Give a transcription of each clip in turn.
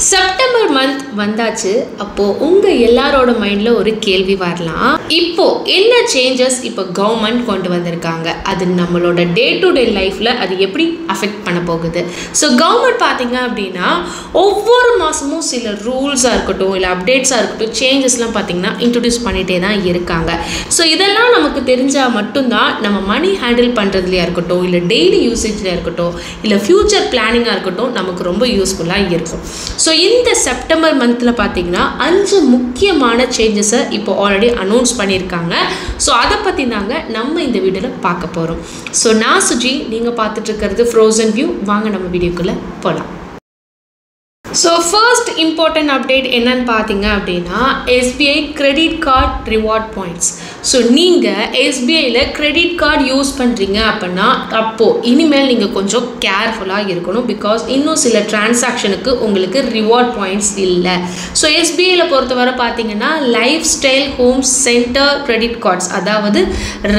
September month வந்தாச்சு. அப்போ உங்க எல்லாரோட மைண்ட்ல ஒரு கேள்வி வரலாம், இப்போ என்ன சேஞ்சஸ் இப்போ கவர்மெண்ட் கொண்டு வந்திருக்காங்க, அது நம்மளோட டே டு டே லைஃப்ல அது எப்படி அஃபெக்ட் பண்ண போகுது. ஸோ கவர்மெண்ட் பார்த்தீங்க அப்படின்னா ஒவ்வொரு மாதமும் சில ரூல்ஸாக இருக்கட்டும் இல்லை அப்டேட்ஸாக இருக்கட்டும் சேஞ்சஸ்லாம் பார்த்தீங்கன்னா இன்ட்ரடியூஸ் பண்ணிகிட்டே தான் இருக்காங்க. ஸோ இதெல்லாம் நமக்கு தெரிஞ்சால் மட்டும்தான் நம்ம மணி ஹேண்டில் பண்ணுறதுலையா இருக்கட்டும் இல்லை டெய்லி யூசேஜ்லையாக இருக்கட்டும் இல்லை ஃப்யூச்சர் பிளானிங்காக இருக்கட்டும் நமக்கு ரொம்ப யூஸ்ஃபுல்லாக இருக்கும். ஸோ இந்த செப்டம்பர் மந்தில் பார்த்தீங்கன்னா 5 முக்கியமான சேஞ்சஸை இப்போ ஆல்ரெடி அனௌன்ஸ் பண்ணியிருக்காங்க. ஸோ அதை பற்றி நாங்கள் நம்ம இந்த வீடியோவில் பார்க்க போகிறோம். ஸோ நான் சுஜி, நீங்கள் பார்த்துட்டு இருக்கிறது ஃப்ரோசன் வியூ. வாங்க நம்ம வீடியோக்குள்ளே போகலாம். ஸோ ஃபர்ஸ்ட் இம்பார்ட்டன்ட் அப்டேட் என்னன்னு பார்த்தீங்க அப்படின்னா SBI credit card reward points. So நீங்கள் எஸ்பிஐயில் கிரெடிட் கார்டு யூஸ் பண்ணுறீங்க அப்படின்னா அப்போது இனிமேல் நீங்கள் கொஞ்சம் கேர்ஃபுல்லாக இருக்கணும். பிகாஸ் இன்னும் சில டிரான்சாக்ஷனுக்கு உங்களுக்கு ரிவார்ட் பாயிண்ட்ஸ் இல்லை. ஸோ எஸ்பிஐயில் பொறுத்தவரை பார்த்தீங்கன்னா life style home centre credit cards, அதாவது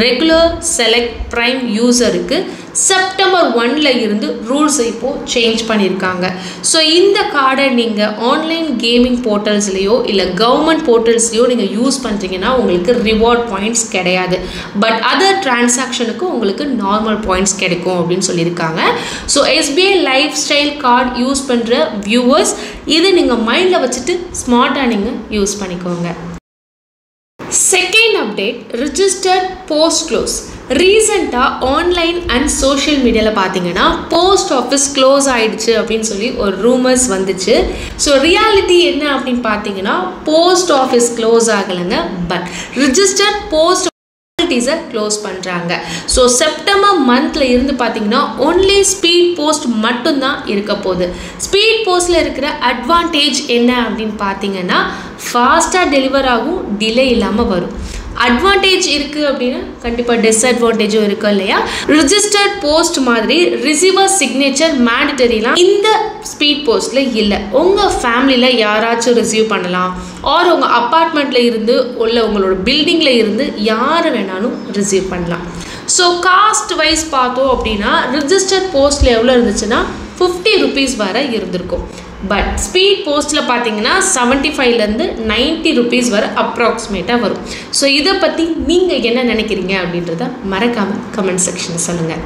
ரெகுலர் செலக்ட் ப்ரைம் யூசருக்கு செப்டம்பர் 1ல் இருந்து ரூல்ஸை இப்போது சேஞ்ச் பண்ணியிருக்காங்க. ஸோ இந்த கார்டை நீங்கள் ஆன்லைன் கேமிங் போர்ட்டல்ஸ்லேயோ இல்லை கவர்மெண்ட் போர்ட்டல்ஸ்லையோ நீங்கள் யூஸ் பண்ணுறீங்கன்னா உங்களுக்கு ரிவார்ட் பாயிண்ட்ஸ் கிடையாது. பட் அதர் டிரான்சாக்ஷனுக்கு உங்களுக்கு நார்மல் பாயிண்ட்ஸ் கிடைக்கும் அப்படின்னு சொல்லியிருக்காங்க. So SBI life style card use பண்ணுற வியூவர்ஸ் இதை நீங்கள் மைண்டில் வச்சுட்டு ஸ்மார்ட்டாக நீங்கள் யூஸ் பண்ணிக்கோங்க. Second update, registered post close. ரீசெண்டாக ஆன்லைன் அண்ட் சோஷியல் மீடியாவில் பார்த்தீங்கன்னா போஸ்ட் ஆஃபீஸ் க்ளோஸ் ஆகிடுச்சு அப்படின்னு சொல்லி ஒரு ரூமர்ஸ் வந்துச்சு. ஸோ ரியாலிட்டி என்ன அப்படின்னு பார்த்தீங்கன்னா போஸ்ட் ஆஃபீஸ் க்ளோஸ் ஆகலைங்க, பட் ரிஜிஸ்டர்ட் போஸ்ட் க்ளோஸ் பண்ணுறாங்க. ஸோ செப்டம்பர் மந்த்ல இருந்து பார்த்தீங்கன்னா ஒன்லி ஸ்பீட் போஸ்ட் மட்டும்தான் இருக்க போகுது. ஸ்பீட் போஸ்ட்ல இருக்கிற அட்வான்டேஜ் என்ன அப்படின்னு பார்த்தீங்கன்னா ஃபாஸ்ட்டாக டெலிவர் ஆகும், டிலே இல்லாமல் வரும். அட்வான்டேஜ் இருக்குது அப்படின்னா கண்டிப்பாக டிஸ்அட்வான்டேஜும் இருக்கும் இல்லையா. ரிஜிஸ்டர்ட் போஸ்ட் மாதிரி ரிசீவர் சிக்னேச்சர் மேண்டட்டரிலாம் இந்த ஸ்பீட் போஸ்ட்டில் இல்லை. உங்கள் ஃபேமிலியில் யாராச்சும் ரிசீவ் பண்ணலாம், ஆர் உங்கள் அப்பார்ட்மெண்ட்டில் இருந்து உள்ள உங்களோட பில்டிங்கில் இருந்து யார் வேணாலும் ரிசீவ் பண்ணலாம். ஸோ காஸ்ட் வைஸ் பார்த்தோம் அப்படின்னா ரிஜிஸ்டர்ட் போஸ்ட்டில் எவ்வளோ இருந்துச்சுன்னா 50 rupees வரை இருந்திருக்கும். பட் ஸ்பீட் போஸ்ட்டில் பார்த்தீங்கன்னா 75லேருந்து 90 rupees வரை அப்ராக்சிமேட்டாக வரும். ஸோ இதை பற்றி நீங்கள் என்ன நினைக்கிறீங்க அப்படின்றத மறக்காமல் கமெண்ட் செக்ஷனில் சொல்லுங்கள்.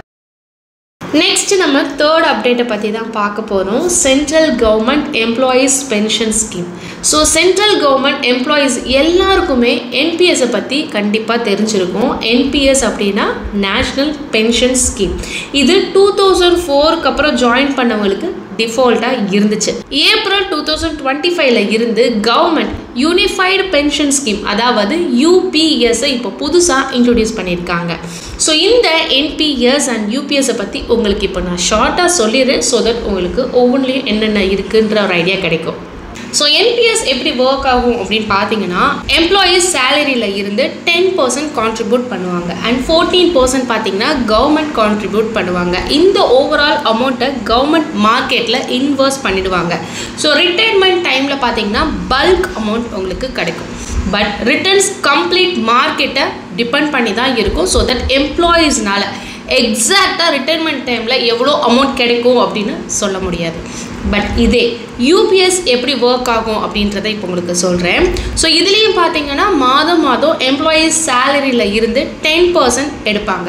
நெக்ஸ்ட் நம்ம தேர்ட் அப்டேட்டை பற்றி தான் பார்க்க போகிறோம். Central government employees pension scheme. So central government employees எல்லாருக்குமே என்பிஎஸை பற்றி கண்டிப்பாக தெரிஞ்சிருக்கும். என்பிஎஸ் அப்படின்னா நேஷ்னல் பென்ஷன் ஸ்கீம். இது 2004க்கு அப்புறம் ஜாயின் பண்ணவங்களுக்கு டிஃபால்ட்டாக இருந்துச்சு. ஏப்ரல் 2025ல் இருந்து கவர்மெண்ட் யூனிஃபைடு பென்ஷன் ஸ்கீம் அதாவது யூபிஎஸ்ஸை இப்போ புதுசாக இன்ட்ரடியூஸ் பண்ணியிருக்காங்க. ஸோ இந்த என்பிஎஸ் அண்ட் யூபிஎஸ்ஸை பற்றி உங்களுக்கு இப்போ நான் ஷார்ட்டாக சொல்லிடுறேன். ஸோ தட் உங்களுக்கு ஒவ்வொன்றிலையும் என்னென்ன இருக்குன்ற ஒரு ஐடியா கிடைக்கும். ஸோ என்பிஎஸ் எப்படி ஒர்க் ஆகும் அப்படின்னு பார்த்தீங்கன்னா எம்ப்ளாயீஸ் சேலரியில் இருந்து 10% கான்ட்ரிபியூட் பண்ணுவாங்க அண்ட் 14% பார்த்தீங்கன்னா கவர்மெண்ட் கான்ட்ரிபியூட் பண்ணுவாங்க. இந்த ஓவரால் அமௌண்ட்டை கவர்மெண்ட் மார்க்கெட்டில் இன்வெஸ்ட் பண்ணிடுவாங்க. ஸோ ரிட்டைர்மெண்ட் டைமில் பார்த்தீங்கன்னா பல்க் அமௌண்ட் உங்களுக்கு கிடைக்கும். பட் ரிட்டர்ன்ஸ் கம்ப்ளீட் மார்க்கெட்டை டிபெண்ட் பண்ணி தான் இருக்கும். ஸோ தட் எம்ப்ளாயீஸ்னால எக்ஸாக்டாக ரிட்டைர்மெண்ட் டைமில் எவ்வளோ அமௌண்ட் கிடைக்கும் அப்படின்னு சொல்ல முடியாது. பட் இதே யூபிஎஸ் எப்படி ஒர்க் ஆகும் அப்படின்றத இப்போ உங்களுக்கு சொல்கிறேன். ஸோ இதுலேயும் பார்த்தீங்கன்னா மாதம் எம்ப்ளாயீஸ் சேலரியில் இருந்து 10% எடுப்பாங்க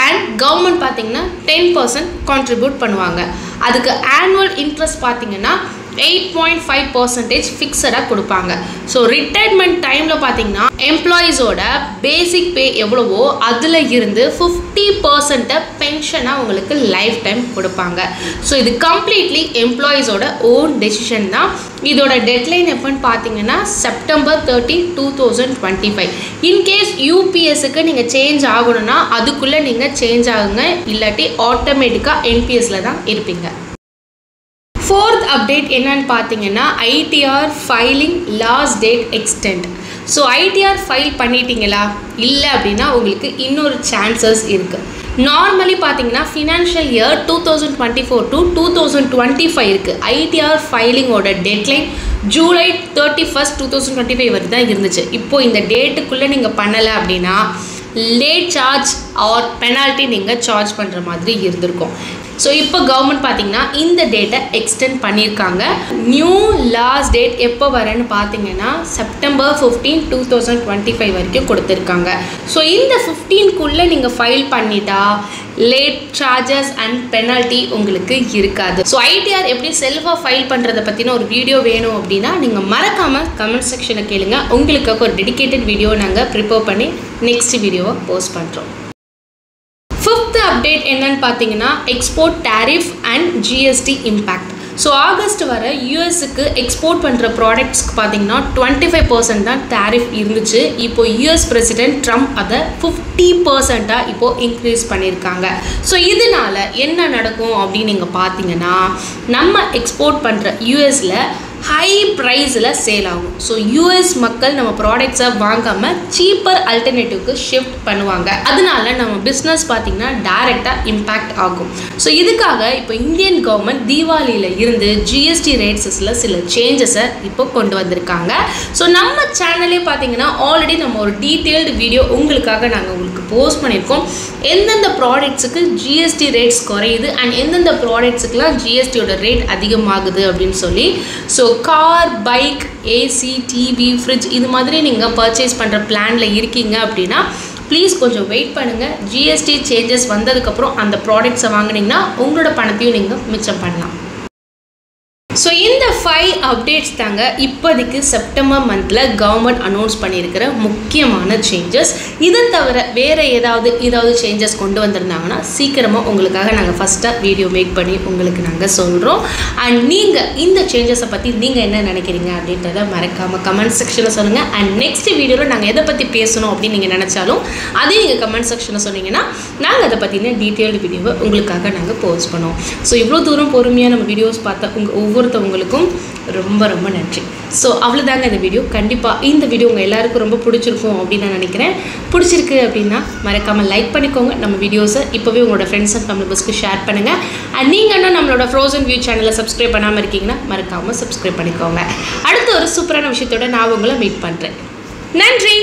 அண்ட் கவர்மெண்ட் பார்த்தீங்கன்னா 10% கான்ட்ரிபியூட் பண்ணுவாங்க. அதுக்கு ஆனுவல் இன்ட்ரெஸ்ட் பார்த்தீங்கன்னா 8.5% ஃபிக்ஸடாக கொடுப்பாங்க. ஸோ ரிட்டைர்மெண்ட் டைமில் பார்த்தீங்கன்னா எம்ப்ளாயீஸோட பேசிக் பே எவ்வளவோ அதில் இருந்து 50% பென்ஷனாக உங்களுக்கு லைஃப் டைம் கொடுப்பாங்க. ஸோ இது கம்ப்ளீட்லி எம்ப்ளாயீஸோட ஓன் டெசிஷன் தான். இதோட டெட்லைன் எப்போன்னு பார்த்தீங்கன்னா செப்டம்பர் 30, 2025. இன்கேஸ் யூபிஎஸ்க்கு நீங்கள் சேஞ்ச் ஆகணும்னா அதுக்குள்ளே நீங்கள் சேஞ்ச் ஆகுங்க, இல்லாட்டி ஆட்டோமேட்டிக்காக என்பிஎஸ்ல தான் இருப்பீங்க. ஃபோர்த் அப்டேட் என்னன்னு பார்த்தீங்கன்னா ITR filing last date extend. So ITR file பண்ணிட்டீங்களா, இல்லை அப்படின்னா உங்களுக்கு இன்னொரு சான்சஸ் இருக்குது. நார்மலி பார்த்தீங்கன்னா ஃபினான்ஷியல் இயர் 2024 to 2025 இருக்குது. ஐடிஆர் ஃபைலிங்கோட டெட்லைன் ஜூலை 31, 2025 வரை தான் இருந்துச்சு. இப்போது இந்த டேட்டுக்குள்ளே நீங்கள் பண்ணலை அப்படின்னா லேட் சார்ஜ் ஆர் பெனால்ட்டி நீங்கள் சார்ஜ் பண்ணுற மாதிரி இருந்திருக்கும். ஸோ இப்போ கவர்மெண்ட் பார்த்தீங்கன்னா இந்த டேட்டை எக்ஸ்டெண்ட் பண்ணியிருக்காங்க. நியூ லாஸ்ட் டேட் எப்போ வரேன்னு பார்த்தீங்கன்னா செப்டம்பர் 15, 2025 வரைக்கும் கொடுத்துருக்காங்க. ஸோ இந்த 15க்குள்ளே நீங்கள் ஃபைல் பண்ணிட்டா லேட் சார்ஜஸ் அண்ட் பெனால்ட்டி உங்களுக்கு இருக்காது. ஸோ ஐடிஆர் எப்படி செல்ஃபாக ஃபைல் பண்ணுறதை பற்றின ஒரு வீடியோ வேணும் அப்படின்னா நீங்கள் மறக்காமல் கமெண்ட் செக்ஷனில் கேளுங்க. உங்களுக்காக ஒரு டெடிகேட்டட் வீடியோ நாங்கள் ப்ரிப்பேர் பண்ணி நெக்ஸ்ட் வீடியோவை போஸ்ட் பண்ணுறோம். ஃபிஃப்த் அப்டேட் என்னன்னு பார்த்தீங்கன்னா export tariff and GST impact. So August வர யூஎஸ்க்கு எக்ஸ்போர்ட் பண்ணுற ப்ராடக்ட்ஸ்க்கு பார்த்தீங்கன்னா 25% தான் டேரிஃப் இருந்துச்சு. இப்போ யூஎஸ் பிரசிடென்ட் ட்ரம்ப் அதை 50% இப்போது இன்க்ரீஸ் பண்ணியிருக்காங்க. ஸோ இதனால என்ன நடக்கும் அப்படின்னு நீங்கள் பார்த்தீங்கன்னா நம்ம எக்ஸ்போர்ட் பண்ணுற யூஎஸில் ஹை ப்ரைஸில் சேல் ஆகும். ஸோ யூஎஸ் மக்கள் நம்ம ப்ராடக்ட்ஸை வாங்காமல் சீப்பர் அல்டர்னேட்டிவ்க்கு ஷிஃப்ட் பண்ணுவாங்க. அதனால நம்ம பிஸ்னஸ் பார்த்திங்கன்னா டைரெக்டாக இம்பேக்ட் ஆகும். ஸோ இதுக்காக இப்போ இந்தியன் கவர்மெண்ட் தீபாவளியில் இருந்து ஜிஎஸ்டி ரேட்ஸஸில் சில சேஞ்சஸை இப்போ கொண்டு வந்திருக்காங்க. ஸோ நம்ம சேனலே பார்த்திங்கன்னா ஆல்ரெடி நம்ம ஒரு டீட்டெயில்டு வீடியோ உங்களுக்காக நாங்கள் உங்களுக்கு போஸ்ட் பண்ணியிருக்கோம். எந்தெந்த ப்ராடக்ட்ஸுக்கு ஜிஎஸ்டி ரேட்ஸ் குறையுது அண்ட் எந்தெந்த ப்ராடக்ட்ஸுக்கெலாம் ஜிஎஸ்டியோட ரேட் அதிகமாகுது அப்படின்னு சொல்லி. So car, bike, AC, TV, fridge இது மாதிரி நீங்கள் பர்ச்சேஸ் பண்ணுற பிளானில் இருக்கீங்க அப்படின்னா ப்ளீஸ் கொஞ்சம் வெயிட் பண்ணுங்கள். ஜிஎஸ்டி சேஞ்சஸ் வந்ததுக்கப்புறம் அந்த ப்ராடக்ட்ஸை வாங்கினீங்கன்னா உங்களோட பணத்தையும் நீங்கள் மிச்சம் பண்ணலாம். ஸோ இந்த 5 அப்டேட்ஸ் தாங்க இப்போதைக்கு செப்டம்பர் மந்தில் கவர்மெண்ட் அனௌன்ஸ் பண்ணியிருக்கிற முக்கியமான சேஞ்சஸ். இதை தவிர வேறு ஏதாவது சேஞ்சஸ் கொண்டு வந்திருந்தாங்கன்னா சீக்கிரமாக உங்களுக்காக நாங்கள் ஃபஸ்ட்டாக வீடியோ மேக் பண்ணி உங்களுக்கு நாங்கள் சொல்கிறோம். அண்ட் நீங்கள் இந்த சேஞ்சஸை பற்றி நீங்கள் என்ன நினைக்கிறீங்க அப்படின்றத மறக்காமல் கமெண்ட் செக்ஷனில் சொல்லுங்கள். அண்ட் நெக்ஸ்ட் வீடியோவில் நாங்கள் எதை பற்றி பேசணும் அப்படின்னு நீங்கள் நினச்சாலும் அதையும் நீங்கள் கமெண்ட் செக்ஷனில் சொன்னீங்கன்னா நாங்கள் அதை பற்றின டீட்டெயில்டு வீடியோவை உங்களுக்காக நாங்கள் போஸ்ட் பண்ணுவோம். ஸோ இவ்வளோ தூரம் பொறுமையாக நம்ம வீடியோஸ் பார்த்தா ஒவ்வொருத்தவங்களுக்கும் ரொம்ப ரொம்ப நன்றி. ஸோ அவ்வளோதாங்க இந்த வீடியோ. கண்டிப்பாக இந்த வீடியோ உங்கள் எல்லாருக்கும் ரொம்ப பிடிச்சிருக்கும் அப்படின்னு நான் நினைக்கிறேன். பிடிச்சிருக்கு அப்படின்னா மறக்காமல் லைக் பண்ணிக்கோங்க. நம்ம வீடியோஸை இப்போவே உங்களோட ஃப்ரெண்ட்ஸ் அண்ட் ஃபேமிலிஸ்க்கு ஷேர் பண்ணுங்கள். அண்ட் நீங்கள் இன்னும் நம்மளோட ஃப்ரோசன் வியூ சேனலை சப்ஸ்கிரைப் பண்ணாமல் இருக்கீங்கன்னா மறக்காமல் சப்ஸ்கிரைப் பண்ணிக்கோங்க. அடுத்த ஒரு சூப்பரான விஷயத்தோட நான் உங்களை மீட் பண்ணுறேன். நன்றி.